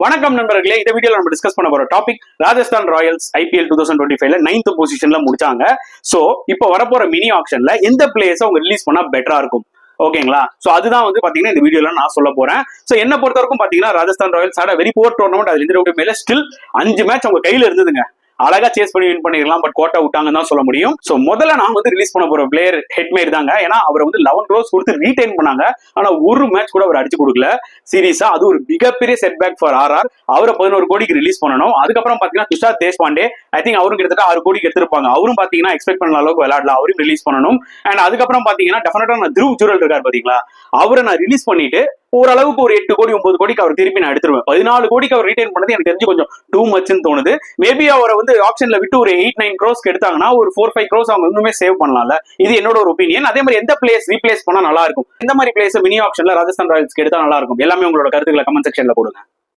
வணக்கம் நண்பர்களே, இந்த வீடியோல நம்ம டிஸ்கஸ் பண்ண போற topic Rajasthan Royals IPL 2025ல 9th பொசிஷன்ல முடிச்சாங்க. சோ இப்போ வரப்போற மினி ஆக்ஷன்ல எந்த பிளேயர்ஸ் அவங்க ரிலீஸ் பண்ணா பெட்டரா இருக்கும், ஓகேங்களா? சோ அதுதான் வந்து பாத்தீங்கன்னா இந்த வீடியோல நான் சொல்ல போறேன். சோ என்ன பொறுத்த வரைக்கும் பாத்தீங்கன்னா ராஜஸ்தான் ராயல்ஸ் ஆட வெரி புவர் டோர்னமெண்ட். அதுல இந்த மேல ஸ்டில் 5 மேட்ச் அவங்க கையில இருந்ததுங்க. அழகா சேஸ் பண்ணி வின் பண்ணிடலாம், பட் கோட்டை விட்டாங்கன்னு தான் சொல்ல முடியும். சோ முதல்ல நான் வந்து ரிலீஸ் பண்ண போற பிளேயர் ஹெட்மேர் தாங்க. ஏன்னா அவர் வந்து 11 crores கொடுத்து ரீடைன் பண்ணாங்க. ஆனா ஒரு மேட்ச் கூட அவர் அடிச்சு கொடுக்கல சீரியஸா. அது ஒரு மிகப்பெரிய செட்பேக் ஃபார் RR. அவரை 11 கோடிக்கு ரிலீஸ் பண்ணணும். அதுக்கப்புறம் பாத்தீங்கன்னா துஷார் தேஷ்பாண்டே, ஐ திங்க் அவரும் கிட்டத்தட்ட 6 கோடிக்கு எடுத்திருப்பாங்க. அவரும் பாத்தீங்கன்னா எக்ஸ்பெக்ட் பண்ண அளவுக்கு விளையாடல, அவரும் ரிலீஸ் பண்ணணும். அண்ட் அதுக்கப்புறம் பாத்தீங்கன்னா டெஃபினட்டா நான் த்ருவ் ஜுரல் இருக்காரு பாத்தீங்களா, அவரை நான் ரிலீஸ் பண்ணிட்டு ஓரளவுக்கு ஒரு 8 கோடி 9 கோடிக்கு அவர் திருப்பி நான் எடுத்துருவேன். 14 கோடிக்கு அவர் ரீடைன் பண்ணது எனக்கு தெரிஞ்சு கொஞ்சம் டூ மச்னு தோணுது. மேபி அவரை வந்து ஆப்ஷன்ல விட்டு ஒரு 8-9 crores எடுத்தாங்கன்னா ஒரு 4-5 crores அவங்க இன்னுமே சேவ் பண்ணலாம்ல. இது என்னோட ஒரு ஒப்பீனியன். அதே மாதிரி எந்த பிளேஸ் ரீப்ளேஸ் பண்ணா நல்லா இருக்கும், எந்த மாதிரி பிளேஸ் மினி ஆப்ஷன்ல ராஜஸ்தான் ராயல்ஸ்க்கு எடுத்தா நல்லா இருக்கும், எல்லாமே உங்களோட கருத்துக்களை கமெண்ட் செக்ஷன்ல போடுங்க.